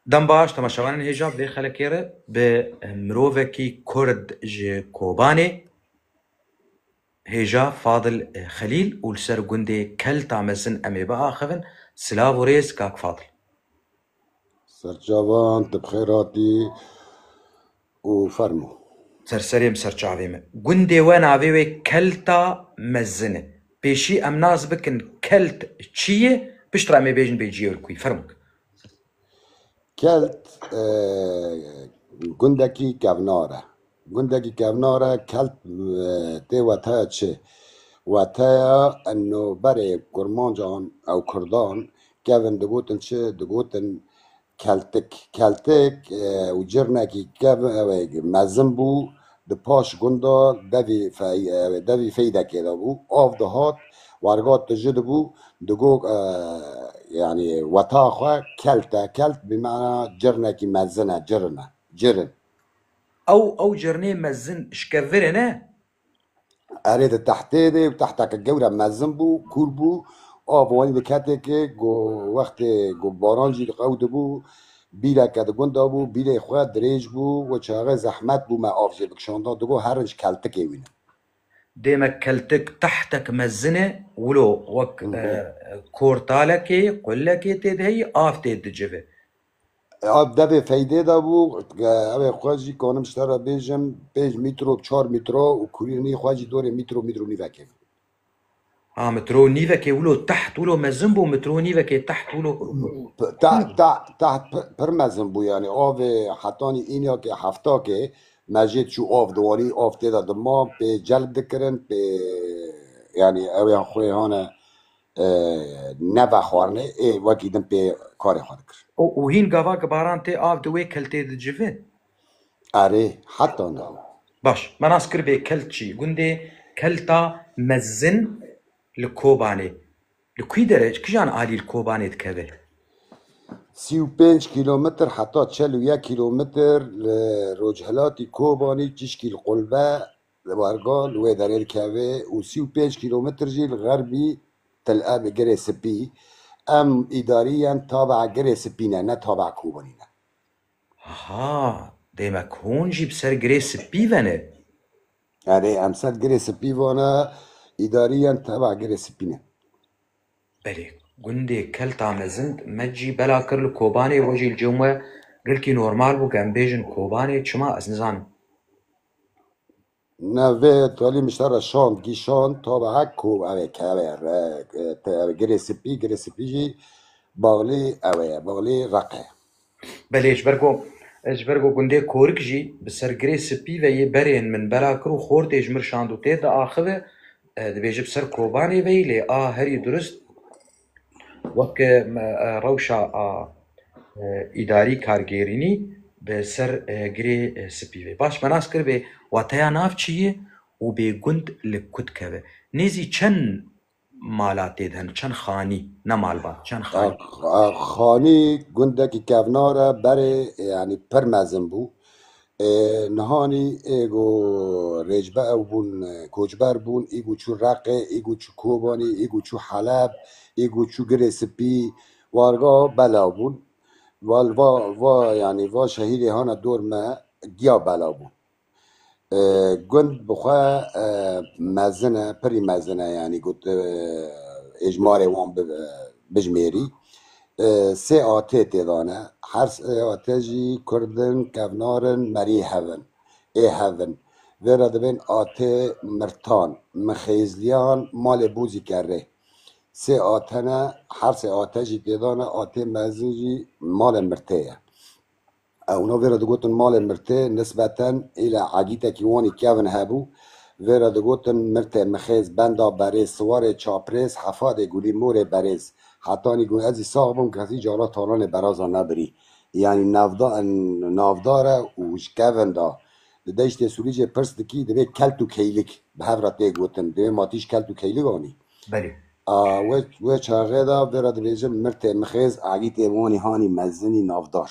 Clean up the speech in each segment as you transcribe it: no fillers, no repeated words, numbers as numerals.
دم باش تماشاوان هجاب لی خلکیره به مروفکی کرد ج کوبانه هجا فاضل خليل والسر قندي كل تامزن أمي بقى خفن سلاف وريز كاك فاضل سرچاوان تبخيراتي وفرمو سرسريم سرچاويم قندي وين عبيوي كلتا مزنه بيشي أم ناس بكن كلت تشيه بشترى أمي بيجن بيجيو الكوي فرمك كلت قندكي كافنارة كلت تي واتايا تشي واتايا انه بري كرمانجان او كردان كافن دقوتن تشي دقوتن كلتك وجرنكي كافن مزنبو دپاش گندا دوی فیده كده بو آف ده هات وارگات تجد بو دقوق يعني وطاخة كلت بمعنى جرنكي مزنة جرن أو جرني مزن شكفرنا اريد تحتي دي وتحتك الجورة مزنبو كوربو آف واني دكاتك جو وقت جو بارانجي قود بو بیره که گندا بو بیره خواه دریج بو و چاقه زحمت بو ما آف جی بکشانده دگو هرنج کلتک ایوینه ديما كلتك تحتك مزنه ولو وك كورتالكي قلكي تدهي آف تدجفه آب ده به فایده دا بو اوه خواهجی کانم شتر بیجم 5 متر 4 متر و کوری خواهجی دور متر نیوه که مترو نيفكي ولو تحت ولو مزنبو مترو نيفكي تحت ولو تحت پرمزن بو یعنی آف حتانی اینیا که هفتا که مجید شو آف دوانی آف تیدا دما به جلب دکرن به یعنی اوه خویهانه نبا خوارنه ای وکی دم به کار خواد کرد وهين قافاك بارانتي آف دوي كلتي دجفه اره حتی نه باش ما ناس كربي كلتشي قندي كلتا مزن لكوباني لكوي درج كجان آلي الكوباني تكبه 35 کیلومتر حتی 41 کیلومتر روجهلاتی کوبانی تشکیل قلبه وارگال و دارير كاوي و 35 کیلومتر جيل غربي تل اب جري سبي ام اداريا تابع جري سبينا نه تابع كوبانينا ديما كون جيب سر جريس بيفنه يعني امثال جري سبي وانا اداريا تابع جري سبينا بلي قندي كلتا مزند مجي بلا كرل كوباني وجي الجمعة قلكي نورمال بو كان بيجن كوباني چما ازنزان نوه تالي مشترى شان جيشان تابع كوب اوه كاوه جري سبي جي باغلي اوه باغلي رقه بلي اجبرگو قندي كورك جي بسر جريس بيفي برين من بلا كرو خورت اجمر شاندو تيدا آخذ دبيجي بسر كوباني ويلي هري درست وك روشا اداري كارگيريني بسر جري سبيفي باش مناس كربي واتيا ناف چيه و بي قند لكت كوه نيزي چن مالاتي دهن چن خاني نمال چن خاني خاني گندکی کفناره بره يعني پرمزن بو نهانی ایگو رجبه او بون کوچبر بون ایگو چو رقه ایگو چو کوبانی ایگو چو حلب ایگو چو گرسپی وارگا بلا بون و يعني و شهیری هانا دور ما گیا بلا بون گند بخواه مزنه پری مزنه يعني قلت اجماري وان بجميري سه آته تیدانه هر سه آته جی کردن کفنارن مری هون ای هون ویرا دبین آته مرتان مخیزلیان مال بوزی کرده سه آته نه هر سه آته جی تیدانه آته مزن جی مال مرته اونا ویرا دگوتن مال مرته نسبتا الى عگیتا کیوانی کفن هبو ویرا دگوتن مرته مخیز بندا بریز سوار چاپریز حفاد گولی مور بریز حتی نیگون ازی ساق بم کسی جارا تاران برازا نبری یعنی نافداره وش کفن دا دیشت سوریج پرس دکی دبی کلتو کیلیک به هفرات دیگوتن دبی ماتیش کلتو کیلیک آنی بلي و چاقه دا ویرا دبیجم مرته مخیز عگیت ایوانی هانی مزنی نافدار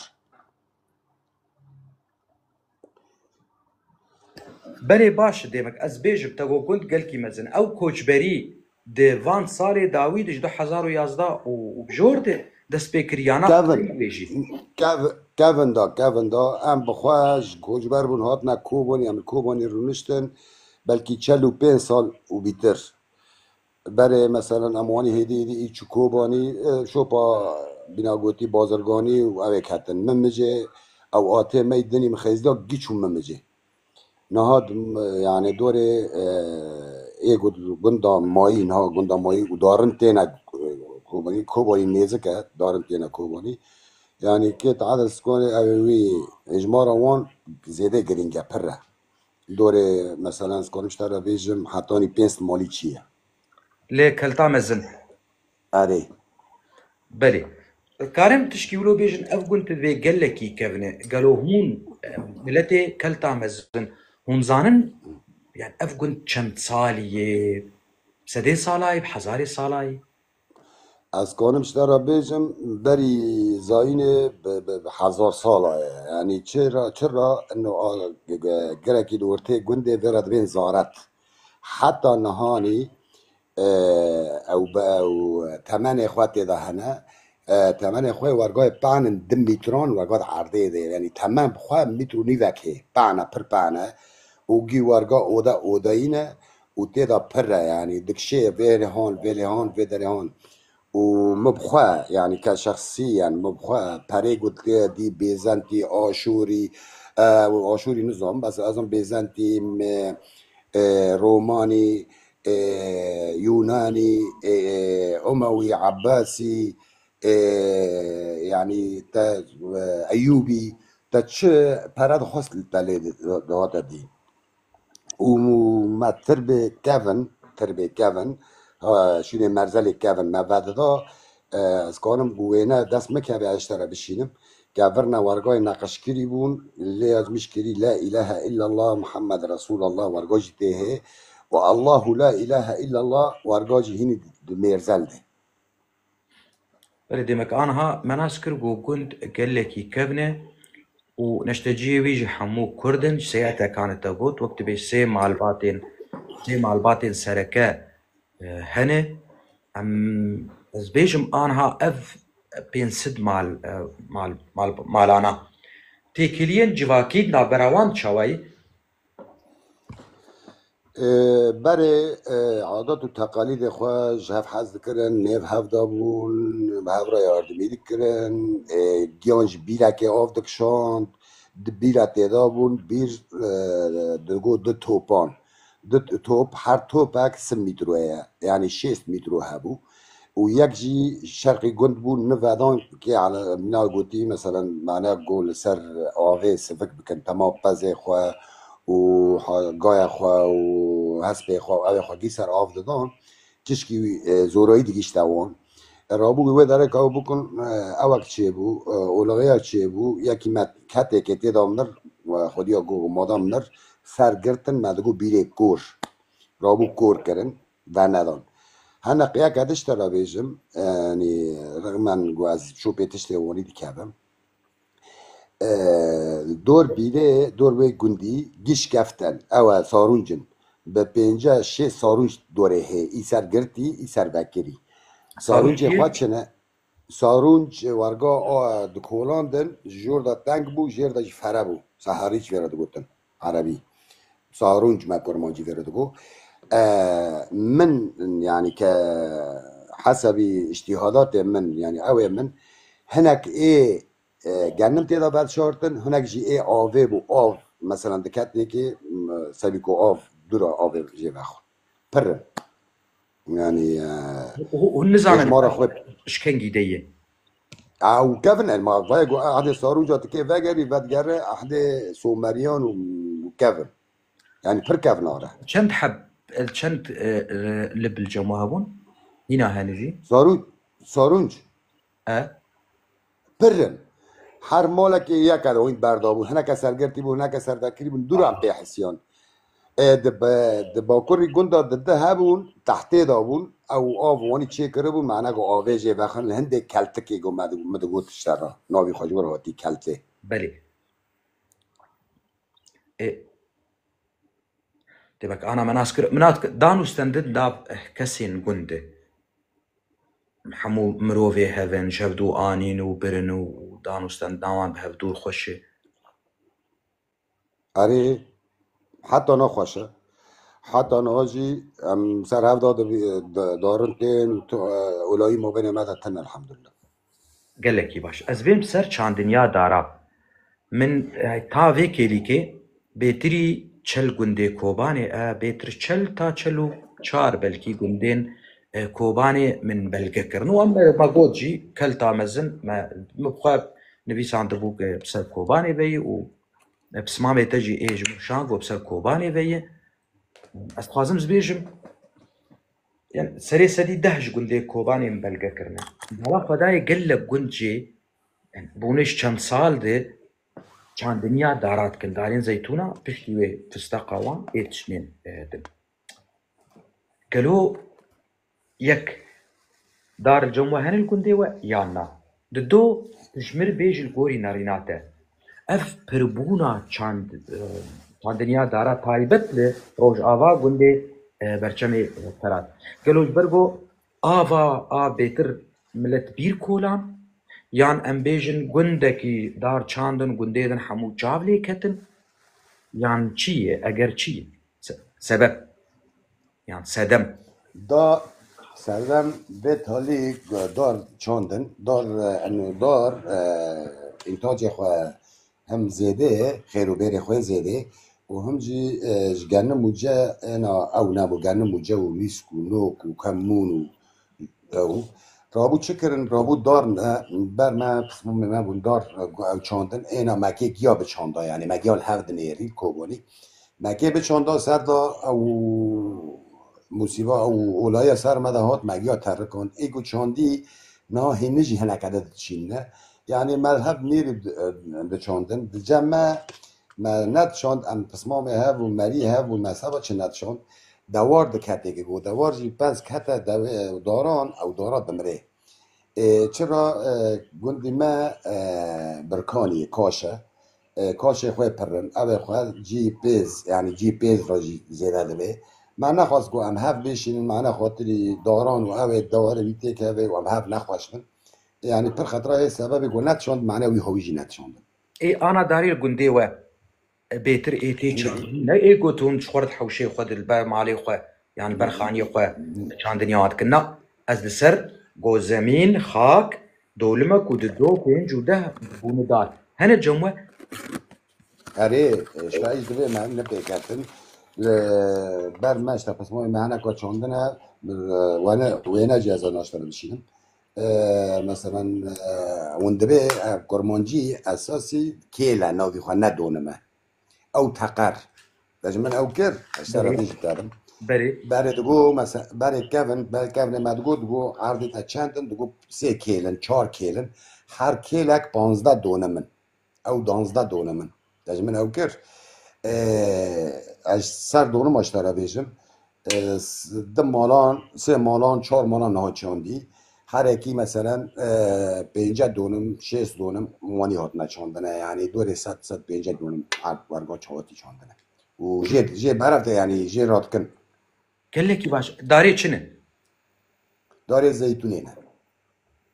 بلي باش ديمك از بيجب تاقو كنت قلكي مزن او كوچبري دي فان سالي داويد 2011 وبجورده دەست پێکریانە کەڤن بێژی کەڤن دا ئەم بخواش کۆچبەر بوون هاتنە کۆبوونی ئەم کۆبوونی ڕونشتن بەلکی 45 سال و بیتر برێ مەسەلەن ئەموانی هێدی هێدی چ کۆبانی شۆپا بیناگوتی بازرگانی و ئەوێک هەتن من مجێ ئەو ئاتێ مەی دنی مخەیزدا گیچ و من مجێ نهاد يعني دوري ايجو گندا ماي نها گندا ماي ودارن تينا كوباني كوباني نيزكا دارن تينا كوباني يعني كيت عدد سكوني اوي اجمارا وان زيادة گرينجا پره دوري مثلا سكوني مشترى بيجم حطاني بينس مالي چيه لێ کەلتا مەزن اري بەێ کارم تشکیولۆ بێژن ئەف گوند بێ گەلێکی کەڤنێ گەلۆ هون ملەتێ کەلتا مەزن هونزانن یان ئەف گوند چەند سالیێ سەدەی ساڵایی هەزارێ ساڵایی از کنم مشترى بيجم بري زاينه بحزار سالة يعني چرا انه گركي دورتي گنده ورد بين زارت حتى نهاني او تمن اخواتي ده هنا تمن اخوي ورقای پان دم مترون ورقای عرضه ده يعني تمن بخوا متر نیوکه پانا پر پانا وگی ورقا اودا و تیدا پر يعني دكشي فيلهان فيدرهان ومبخوا يعني كشخصيا مبخوا بري قلت دي بيزنطي آشوري آشوري نظام بس أظن بيزنطي روماني يوناني أموي عباسي يعني أيوبي تش براد خاص للتالي دوات دي وما تربي كيفن شونه مرزل كيفن ما بعد دا از کانم گوینه دست مکه اشترا بشینم كافرنا ورقاي ناقشكري بون اللي از مشكري لا إله إلا الله محمد رسول الله ورقاجي تيه والله لا إله إلا الله ورقاجي هني ميرزل ده بەێ دێمەک ئانها مەناس کرد بۆ گوند گەلێکی کەڤنێ و نەشتەجیێ ویژی هەموو کوردن سەیاتەکانتە گوت وەک بێ سێ مالباتێن سەرەکە هەنێ ئەم ez bêjim anha ev pênsid malana têkiliyên civakî navbera çawayî بري عادات و تقاليد خوا جهف حز دكرن نيف هف دابون بهف را ياردمي دكرن گيانج بيرك آف دكشاند بيرا تيدابون بير دگو دو توپان دو توپ هر توپك 3 متروه يعني 6 مترو هبو و یک جی شرقی گند بود نفادان که على منا گوتی مثلا معناه گول سر آوه سفک بکن تمام پزه خوا و گای خوا و حسب خوا و اوه خوا گی سر آف دادان چشکی زورایی دیگیش دوان رابو گوه داره که بکن اوک چه بو اولغیه چه بو یکی کته که تیدام نر و خودیا گو مادام نر سرگرتن مدگو بیره کور رابو کور کرن و ندان هنا قياك هدش ترى بيجم يعني رغم ان جواز شو بيتشتي وني دي كابم دور بيده دور بي جندي جيش كفتن او صارونجن ببينجا شي صارونج دوره هي ايسر گرتي ايسر بكري صارونج خاطشنا صارونج ورقا دكولاندن جوردا تانك بو جيردا فرابو سهاريچ ورد گوتن عربي صارونج ما كرمانجي ورد گو من يعني كحسب اجتهادات من يعني اوي من هناك ايه جنم تيدا بعد شارتن هناك جي ايه آوه بو آف مثلا دكاتني كي سبيكو آف دورا آوه جي بخون پر يعني والنظام شكنجي ديه او كفن ما فايقو احد صاروجا تكي فاجري فادجر احد سومريان وكفن يعني پر كفن اره چند حب چند لب الجماعة بون هنا هنجي صارونج پرن هر مالك یک وين بردابون هناك سرگرتی بو هناك سردکری بون دور هم بحسیان دب باکوری گنده دده هبون تحته دابون او آف وانی چه کرده بون معنی گو آوه جه بخن هنده کلته که گو مدگوتش در را ناوی خواجور هاتی کلته بله demek ana menat danûstendin dav kesên gund هەموو مرۆڤێ هەڤن شەڤد و ئانین و برن و دانوستن ناوان بە هەڤدوور خۆشێ ئەرێ حتا نەخۆشە حتا ناژی ئەم سەر هەڤدا دارن تێن ئولایی مۆبێنێ مەدە تەن الحەمدولله gelekî baş ez vêm ser çandiniya dara min ta vê kêlîkê bêtirî çel gundê Kobanê e bêtir çel ta çel û çar belkî gundên Kobanê min belge kirin û em me got jî kelta mezin me xwe nivîsandibû bi ser Kobanê veyî û pismamê te jî ê ji min şang û bi ser Kobanê veyî ez dixwazim zibêjim yani serê sedî deh ji gundê Kobanê min belge kirine mala xwedayê gelek gund jê bûne ji çend sal de çandiniya darat kin darên zeytûna piştî wê fisteqa wan ê tiştên din gelo yek dar li cem we hene li gundê we yan na di do dijmir bê ji li gorî nerîna te ev pirbûna çandiniya dara taybet li rojava gundê berçemê Ferat gelo ji ber got ava a bêtir millet bîr kolan yan em bêjin gundekî dar çandin gundê din hemû çav lê ketin yan çi ye eger çi ye sebep yan sedem دا سردم به تالی دار چاندن دار انتاج خو هم زیده خیر و بیر خو زیده و هم جی گرنه موجه انا او نبو گرنه موجه و میسک و نوک و کمون و او رابو چکرن رابو دار بر ما پسمون ما بون دار او چاندن اینا مکه گیا به چاندا یعنی مگیال هفت نیری کوبانی مکه به چاندا سردا او موسیبا او اولای سر مده هات مگیا ترکان ایگو چاندی نا هنجی هنکده چینه یعنی مذهب نیری به چاندن جمع ما ند چاند ام پسمام هف و مری هف و مذهب چه ند چاند دوار دکته که گو دوار جی پس کته داران او دارات بمره چرا گندی ما برکانی کاشه کاشه خواه پرن او خواه جی پیز یعنی جی پیز را جی زیده دوه من نخواست گو ام هف بشینن معنی خاطری داران و او دواره بیته که و ام هف نخواشتن یعنی پر خطره سبب گو نتشاند معنی وی هاویجی نتشاند ای آنا داری گنده و بهتر ای تی چند نه ای گوتون شورت حوشه خود البر مالی خو یعنی برخانی خو چاندنی آد کن نه از لسر گو زمین خاک دولمه کود دو پنج و ده بونه دار هنه جمعه اره شایز دوه من نپیکتن بر مشت پس ما معنی که چاندنه وینه جزا ناشتره بشینم مثلا وندبه کرمانجی اساسی کیله ناوی خواه ندونمه او تقر دجمن او کر اشتر دیش دارم بری برای دگو مثلا برای کون مدگو دگو عرضی تا چندن دگو 3 کیلن 4 کیلن هر کیلک 15 دونمن او 12 دونمن دجمن او کر اش سر دونم اشتر بیشم ده مالان 3 مالان 4 مالان نه چاندی هر یکی مثلا 50 دونم 6 دونم وانی هات نچاندنه یعنی 250 دونم هر ورگا چاواتی چاندنه و جه برفته یعنی جه رات کن گله کی باش داری چنه داره زیتونه نه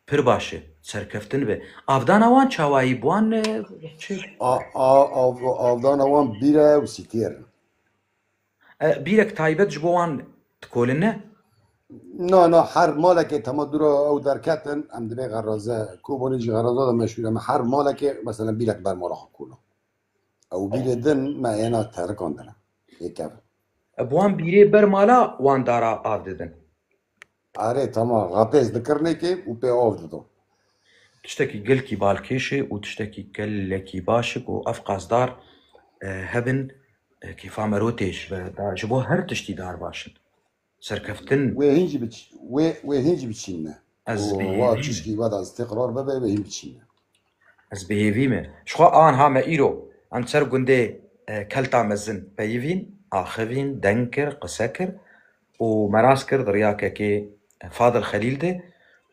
پر باشه سرکفتن به افدان وان چاوایی بوان چه آفدان اوان بیره و سیتیر بیرک تایبت جبوان تکولنه نه هر مالک تمام او درکتن ام دبی غرازه کوبانی جی غرازه دا مشهوره ما هر مالک مثلا بیلک بر مالا حکولو او بیره دن ما اینا ترکاندنه یکم بوان بیره بر مالا وان دارا آف ددن آره تمام غپیز دکرنه که او پی آف دادو تشتكي قلكي بالكيشي وتشتكي قلكي باشك وأف قصدار هبن كيفا مروتيش جبو هر تشتي دار باشن سركفتن و هنجي بتشينه و تشكي وضع استقرار ببه و هنجي بتشينه از بيهيفيمه شخوا آن هاما إيرو أم سر قنده كالتا مزن بيهيفين آخفين دنكر قسكر ومراسكر درياكا كي فاضل خليل ده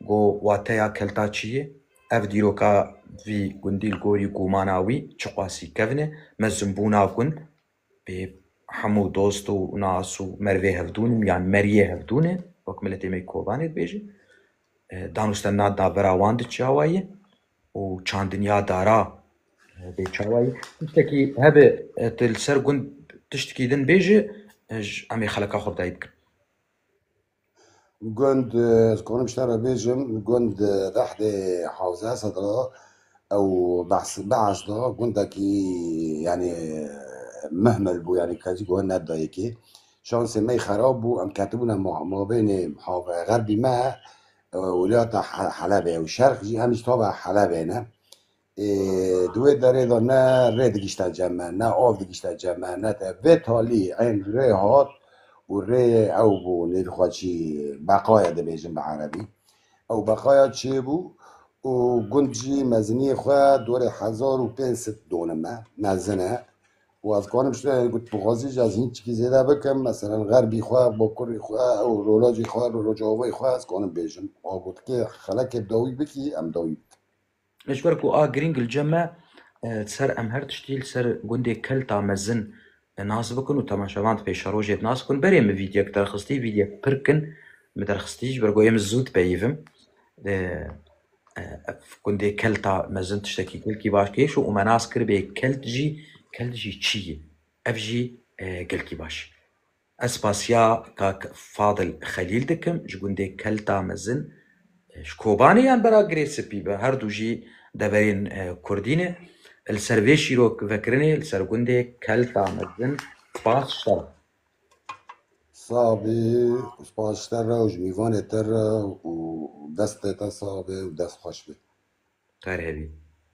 گو واتیا کلتا چیه اف دیروکا وی گندیل گوری گوماناوی چقواسی کونه مزنبونا کن به همو دوست و ناس و مروه هفدونم یعنی مریه هفدونه وکملتی می کوبانید بیجی دانوستنا دابراوان دچاوایی و چاندنیا دارا بچاوایی تشتکی هبه تل سر گوند تشتکی دن بیجه امی خلقا خردایی بکن گند كون بشتغل بيجم گند تحت حوزة صدرا او بعث ده گندكي يعني مهمل بو يعني كازي جوه ندايكي شانس مي خراب بو ام كاتبونا ما بين غربي ما ولاية حلب والشرق جي همش طابع حلب هنا دوی داره دا نه ری دگیشتن جمعه نه آف دگیشتن جمعه نه تا به تالی این ری هات و ری او بو نیدخواه چی بقایا ده بیجن به عربی او بقایا چی بو و گنجی مزنی خواه دور 1500 دونمه مزنه و از کانم شده گفت بغازیج از این چیزی زیده بکم مثلا غربی خواه با کری خواه او رولاجی خواه رولاجاوی خواه از کانم بیجن آگوت که خلک داوی بکی ام داوی اشبركو جرينج الجمع سر ام هر تشتيل سر گوندي كلتا مزن ناس بكن وتماشاوانت بيش روجيت ناس كن بريم فيديو ترخصتي فيديو بركن مترخصتيش برغو يم الزوت بيفم گوندي كلتا مزن تشتكي كلكي باش كيش وما ناس كربي كلت جي تشي افجي كلكي باش اسباسيا كاك فاضل خليل دكم جگوندي كلتا مزن شکۆبانە یان بەراگرێ سپی بە هەردووژی دەبەرێن کوردینێ لەسەر vê şîrok vekirinê li ser gundê kelta mezin spas şer صعبة وسباش ترى وجميفان ترى ودست صعبة ودست خشبة قەرهێبی